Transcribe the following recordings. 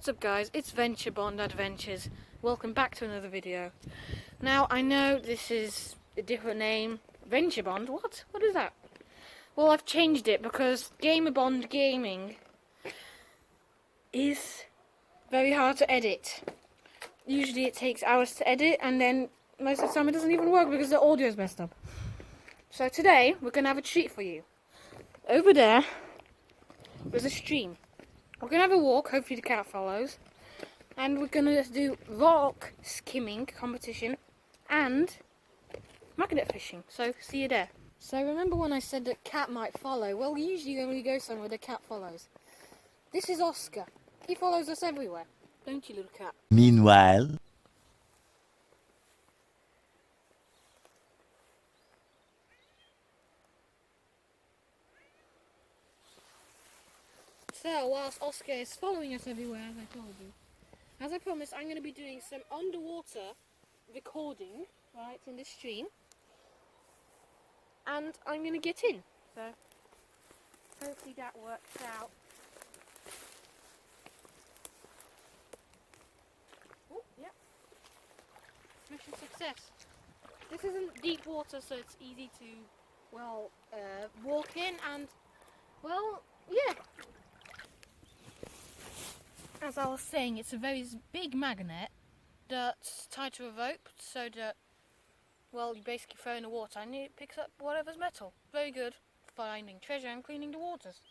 What's up guys, it's Venture Bond Adventures. Welcome back to another video. Now I know this is a different name. Venture Bond? What? What is that? Well, I've changed it because Gamer Bond Gaming is very hard to edit. Usually it takes hours to edit and then most of the time it doesn't even work because the audio is messed up. So today we're going to have a treat for you. Over there there's a stream. We're going to have a walk, hopefully the cat follows, and we're going to do rock skimming competition and magnet fishing, so see you there. So remember when I said that cat might follow? Well, usually when we go somewhere the cat follows. This is Oscar. He follows us everywhere, don't you, little cat? Meanwhile... So, whilst Oscar is following us everywhere, as I told you, as I promised, I'm going to be doing some underwater recording, right, in this stream, and I'm going to get in, so hopefully that works out. Oh, yep, mission success. This isn't deep water, so it's easy to, well, walk in, and, well, yeah. As I was saying, it's a very big magnet that's tied to a rope so that, well, you basically throw in the water and it picks up whatever's metal. Very good for finding treasure and cleaning the waters.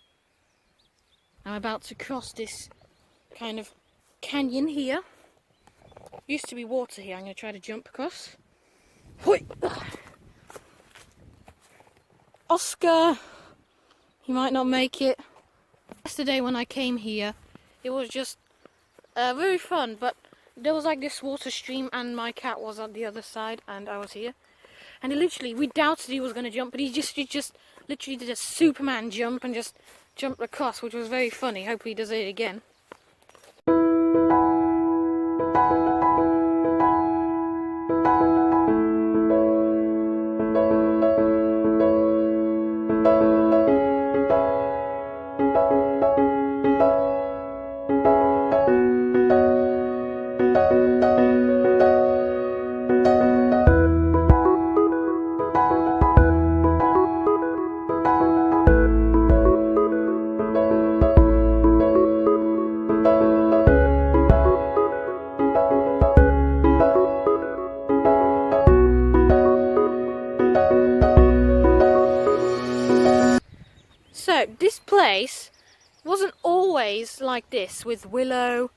I'm about to cross this kind of canyon here. Used to be water here. I'm going to try to jump across. Hoi! Oscar! He might not make it. Yesterday when I came here, it was just very fun, but there was like this water stream and my cat was on the other side and I was here. And we doubted he was going to jump, but he just literally did a Superman jump and just jumped across, which was very funny. Hopefully he does it again. So, this place wasn't always like this with willow.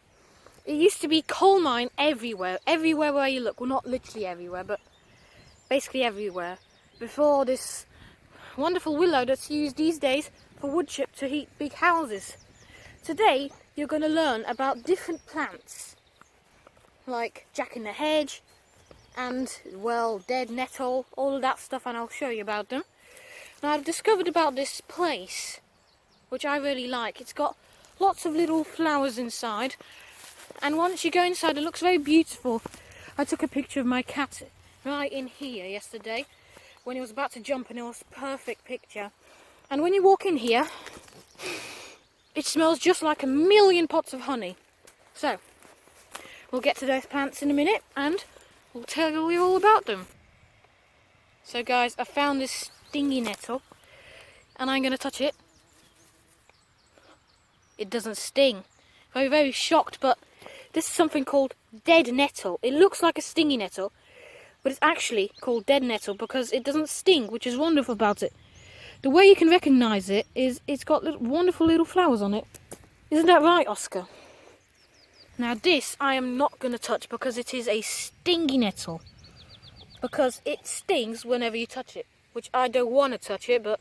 It used to be coal mine everywhere where you look. Well, not literally everywhere, but basically everywhere. Before this wonderful willow that's used these days for wood chip to heat big houses. Today, you're going to learn about different plants, like jack in the hedge and, well, dead nettle, all of that stuff, and I'll show you about them. Now, I've discovered about this place, which I really like. It's got lots of little flowers inside, and once you go inside, it looks very beautiful. I took a picture of my cat right in here yesterday when he was about to jump, and it was a perfect picture. And when you walk in here, it smells just like a million pots of honey. So, we'll get to those plants in a minute, and we'll tell you all about them. So guys, I found this stingy nettle and I'm going to touch it. It doesn't sting. I'm very shocked, but this is something called dead nettle. It looks like a stingy nettle, but it's actually called dead nettle because it doesn't sting, which is wonderful about it. The way you can recognize it is it's got wonderful little flowers on it. Isn't that right, Oscar? Now this I am not going to touch because it is a stingy nettle. Because it stings whenever you touch it. Which I don't want to touch it, but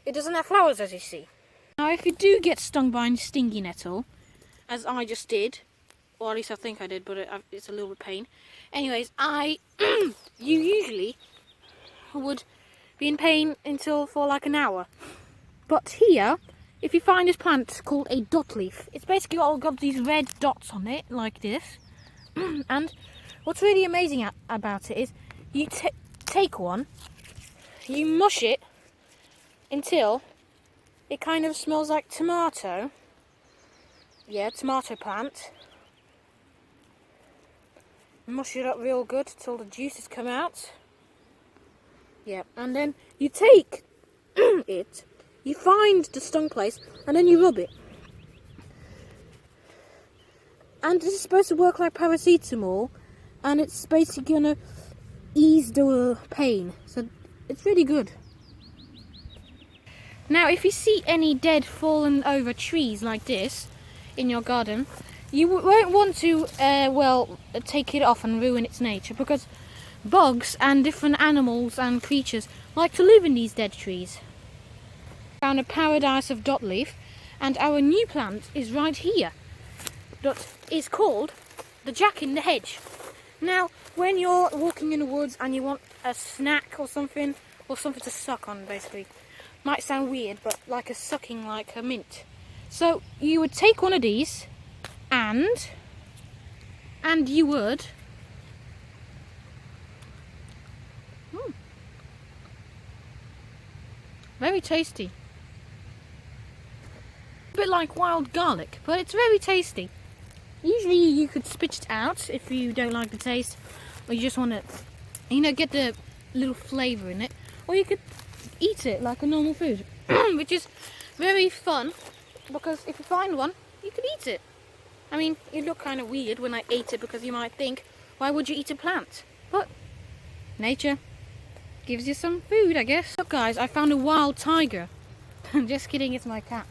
it doesn't have flowers, as you see. Now, if you do get stung by a stingy nettle, as I just did, or at least I think I did, but it's a little bit pain. Anyways, you usually would be in pain for like an hour. But here, if you find this plant called a dot leaf, it's basically all got these red dots on it, like this. And what's really amazing about it is, you take one, you mush it until it kind of smells like tomato. Yeah, tomato plant. Mush it up real good till the juices come out. Yeah, and then you take it, you find the stung place, and then you rub it. And this is supposed to work like paracetamol, and it's basically gonna ease the pain. So it's really good. Now, if you see any dead, fallen over trees like this in your garden, you won't want to, take it off and ruin its nature, because bugs and different animals and creatures like to live in these dead trees. Found a paradise of dot leaf, and our new plant is right here. That is called the Jack in the Hedge. Now, when you're walking in the woods and you want a snack or something to suck on, basically. Might sound weird, but like a mint. So you would take one of these, and you would very tasty. A bit like wild garlic, but it's very tasty. Usually you could spit it out if you don't like the taste, or you just want to, get the little flavour in it, or you could eat it like a normal food, which is very fun, because if you find one, you could eat it. I mean, it looked kind of weird when I ate it, because you might think, why would you eat a plant? But nature gives you some food, I guess. Look guys, I found a wild tiger. Just kidding, it's my cat.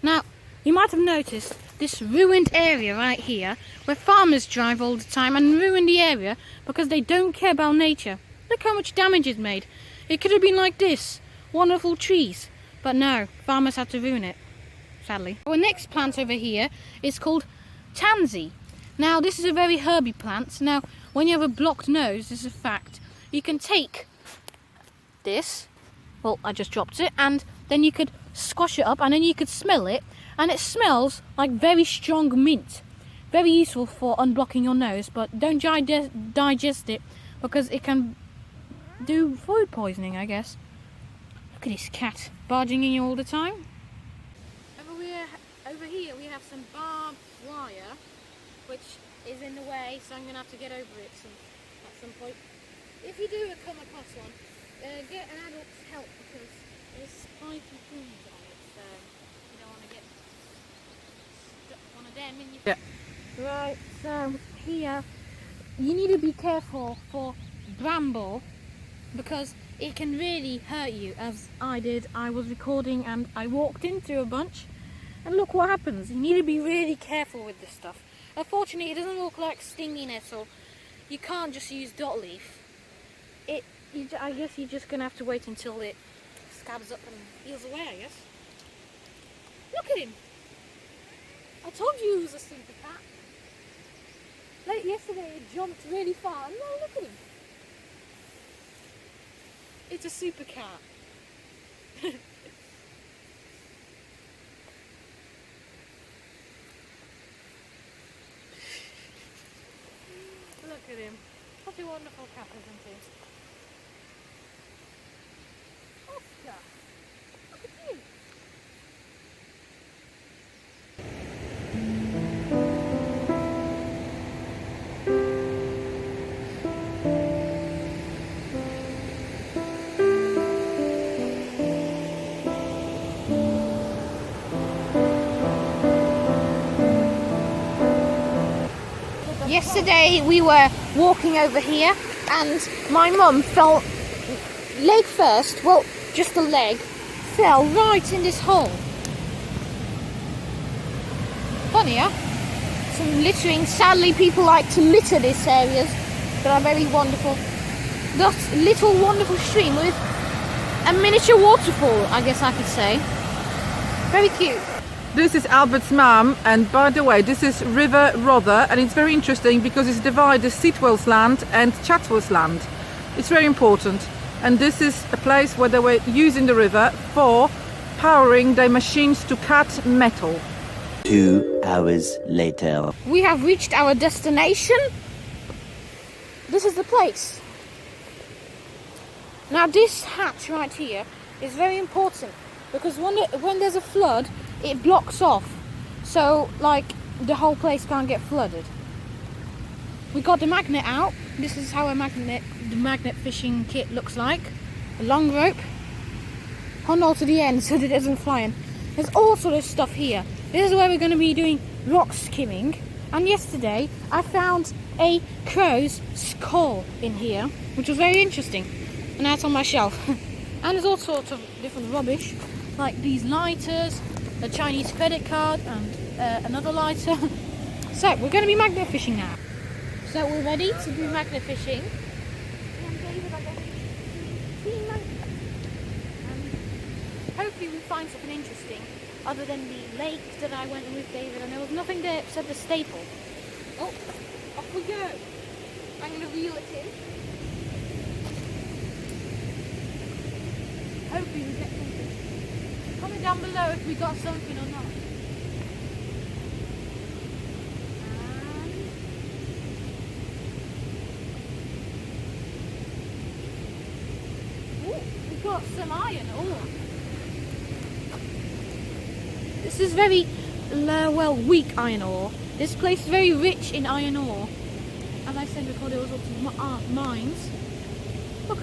Now, you might have noticed this ruined area right here, where farmers drive all the time and ruin the area because they don't care about nature. Look how much damage is made. It could have been like this, wonderful trees, but no, farmers had to ruin it, sadly. Our next plant over here is called tansy. Now, this is a very herby plant. Now, when you have a blocked nose, this is a fact, you can take this, well, I just dropped it, and then you could squash it up, and then you could smell it, and it smells like very strong mint. Very useful for unblocking your nose, but don't digest it, because it can do food poisoning, I guess. Look at this cat barging in you all the time. Over here we have some barbed wire, which is in the way, so I'm going to have to get over it at some point. If you do come across one, get an adult's help, because there's spiky things on it, so you don't want to get stuck one of them in your... Yeah. Right, so here you need to be careful for bramble, because it can really hurt you, as I did. I was recording and I walked into a bunch, and look what happens. You need to be really careful with this stuff. Unfortunately, it doesn't look like stingy nettle. You can't just use dot leaf. I guess you're just going to have to wait until it scabs up and heals away, I guess. Look at him! I told you he was a super cat. Like yesterday, it jumped really far. No, look at him! It's a super cat. Look at him. Such a wonderful cat, isn't he? Oscar, look at you. Yesterday we were walking over here, and my mum fell leg first, well, just the leg, fell right in this hole. Funny, huh? Some littering. Sadly, people like to litter these areas that are very wonderful. That little wonderful stream with a miniature waterfall, I guess I could say. Very cute. This is Albert's mum, and by the way, this is River Rother, and it's very interesting because it's divided Sitwell's land and Chatsworth's land. It's very important, and this is a place where they were using the river for powering their machines to cut metal. 2 hours later. We have reached our destination. This is the place. Now this hatch right here is very important, because when there's a flood, it blocks off, so like the whole place can't get flooded. we got the magnet out. This is how the magnet fishing kit looks like. A long rope, hold on to the end so that it doesn't fly in. There's all sort of stuff here. This is where we're going to be doing rock skimming. And yesterday I found a crow's skull in here, which was very interesting. And that's on my shelf. And there's all sorts of different rubbish, like these lighters, a Chinese credit card, and another lighter. So we're going to be magnet fishing now. So we're ready to do magnet fishing. And David are going to be seeing magnet. And hopefully we find something interesting other than the lake that I went with David, and there was nothing there except the staple. Oh, off we go. I'm going to reel it in. Hopefully we get something. Comment down below if we got something or not. We got some iron ore. This is very, weak iron ore. This place is very rich in iron ore. As I said before, there was also mines. Look,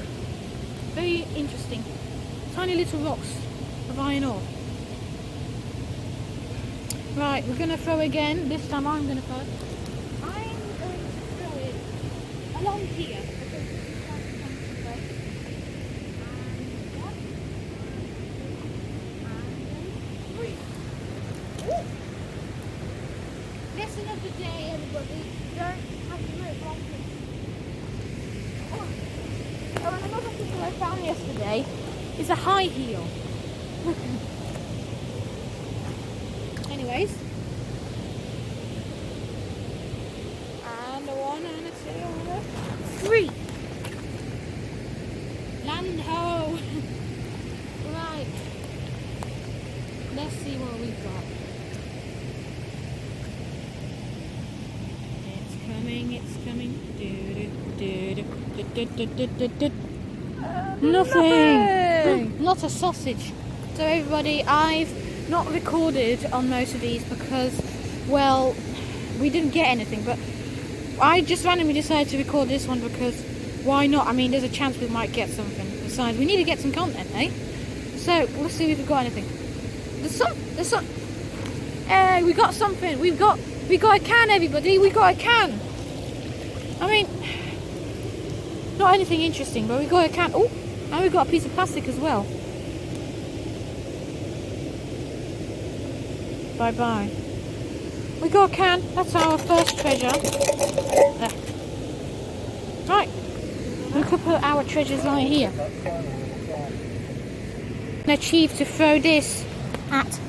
very interesting. Tiny little rocks of iron ore. Right, we're going to throw again. This time I'm going to throw it. I'm going to throw it along here. Lesson of the day, everybody. Don't have to move like this. Oh, and another thing that I found yesterday is a high heel. Anyways. And a 1 and a 2 and a 3. Land ho! Right. Let's see what we've got. It's coming. Nothing. Not a sausage. So everybody, I've not recorded on most of these because, well, we didn't get anything. But I just randomly decided to record this one because why not? I mean, there's a chance we might get something. Besides, we need to get some content, eh? So let's see if we've got anything. There's some. Hey, we got something. We got a can, everybody. We got a can. I mean, not anything interesting, but we got a can. Oh, and we got a piece of plastic as well. Bye bye. We got a can. That's our first treasure. There. Right. We could put our treasures right here. Achieved to throw this at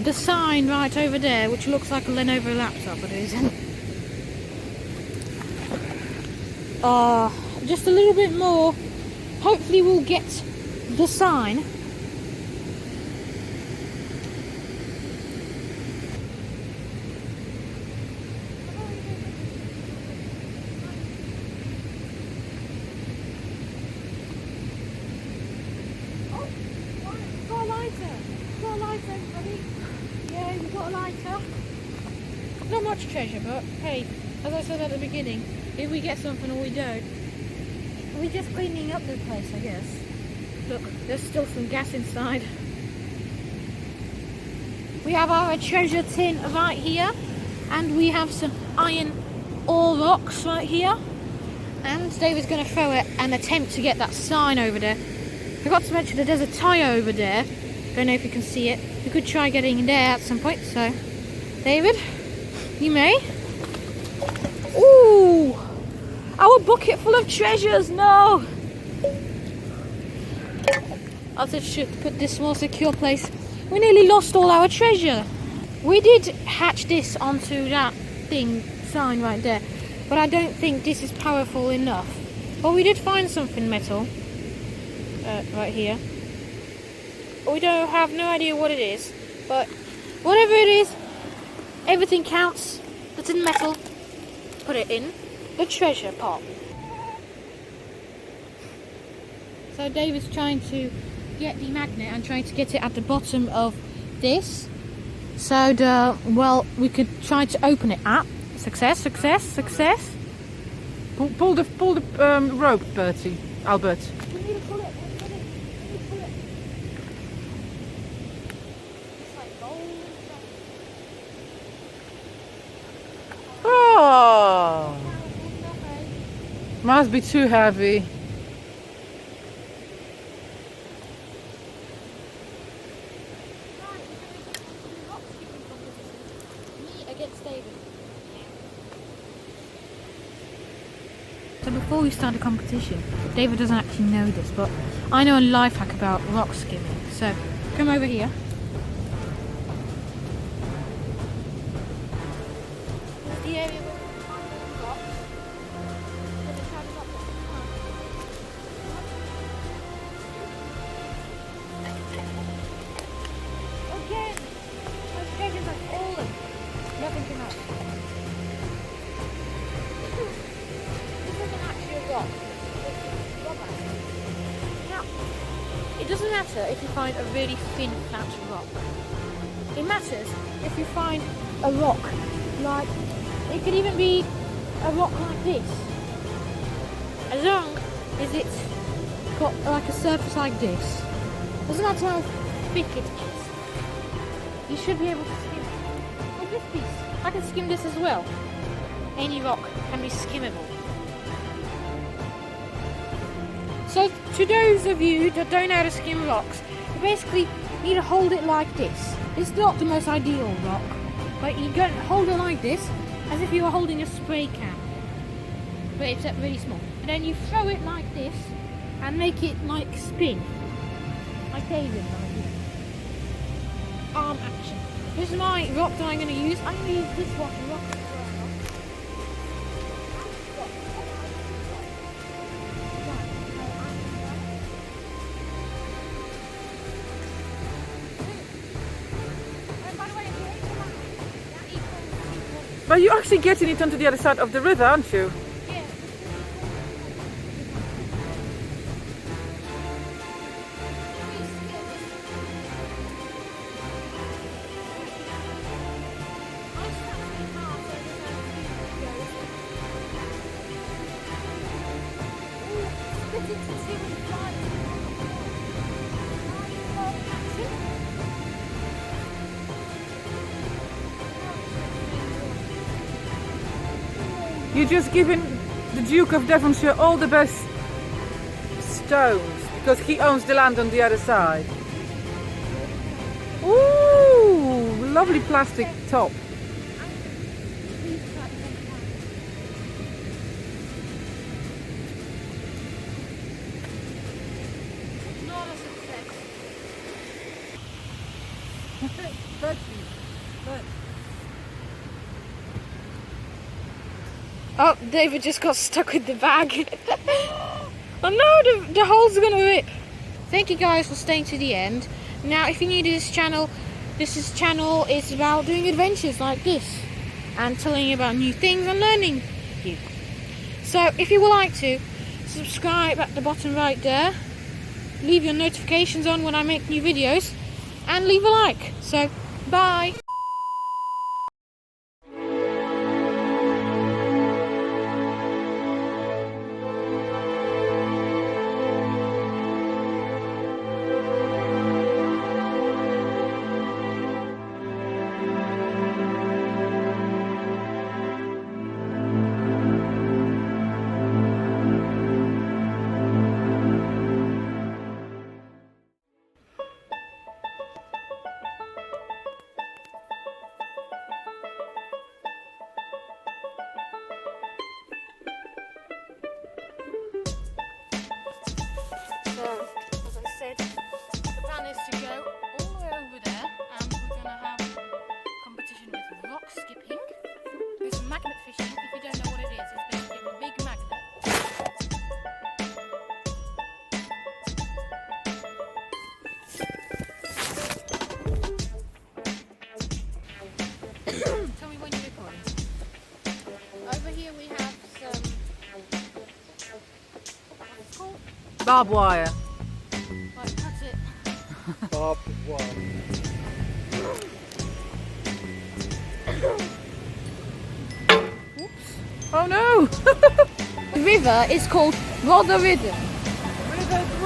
the sign right over there, which looks like a Lenovo laptop, but it isn't. Just a little bit more. Hopefully we'll get the sign. Oh, got a lighter. Got a lighter, everybody. Yeah, we got a lighter. Not much treasure, but hey, as I said at the beginning, if we get something or we don't, we're just cleaning up the place, I guess. Look, there's still some gas inside. We have our treasure tin right here, and we have some iron ore rocks right here. And David's going to throw it and attempt to get that sign over there. Forgot to mention that there's a tyre over there. Don't know if you can see it. We could try getting there at some point. So, David, you may. Ooh! Our bucket full of treasures, no! I should put this more secure place. We nearly lost all our treasure. We did hatch this onto that sign right there, but I don't think this is powerful enough. But we did find something metal right here. We don't have no idea what it is, but whatever it is, everything counts that's in metal. Put it in the treasure pot. So David's trying to get the magnet and trying to get it at the bottom of this. So we could try to open it up. Success, success, success. Pull the rope, Bertie. Albert. We need to pull it. We need to pull it. It's like gold and stuff. Oh, must be too heavy. Me against David. So before we start the competition, David doesn't actually know this, but I know a life hack about rock skimming. So come over here. This is the area where we find the rocks. Then we try to rock again. Those cages are falling. Nothing came out. This isn't actually a rock. It's rubber. Now, it doesn't matter if you find a really thin, flat rock. It matters if you find a rock like, it could even be a rock like this. As long as it's got like a surface like this. Doesn't matter how thick it is. You should be able to skim it. Like this piece. I can skim this as well. Any rock can be skimmable. So to those of you that don't know how to skim rocks, you basically need to hold it like this. It's not the most ideal rock, but you go hold it like this, as if you were holding a spray can. But it's really small. And then you throw it like this, and make it like spin. Like David like this. Arm action. This is my rock that I'm going to use. I'm going to use this rock. But you're actually getting it onto the other side of the river, aren't you? Yeah. You're just giving the Duke of Devonshire all the best stones because he owns the land on the other side. Ooh, lovely plastic top. Oh, David just got stuck with the bag. Oh no, the hole's gonna rip. Thank you guys for staying to the end. Now, if you're new to this channel is about doing adventures like this and telling you about new things and learning you. So, if you would like to, subscribe at the bottom right there. Leave your notifications on when I make new videos and leave a like. So, bye. So, as I said, the plan is to go all the way over there and we're going to have a competition with rock skipping, with magnet fishing. If you don't know what it is, it's basically a big magnet. Tell me when you're recording. Over here we have some, what's it called? Barbed wire. Like, that's it. Barbed wire. Oh no! The river is called Rother River. River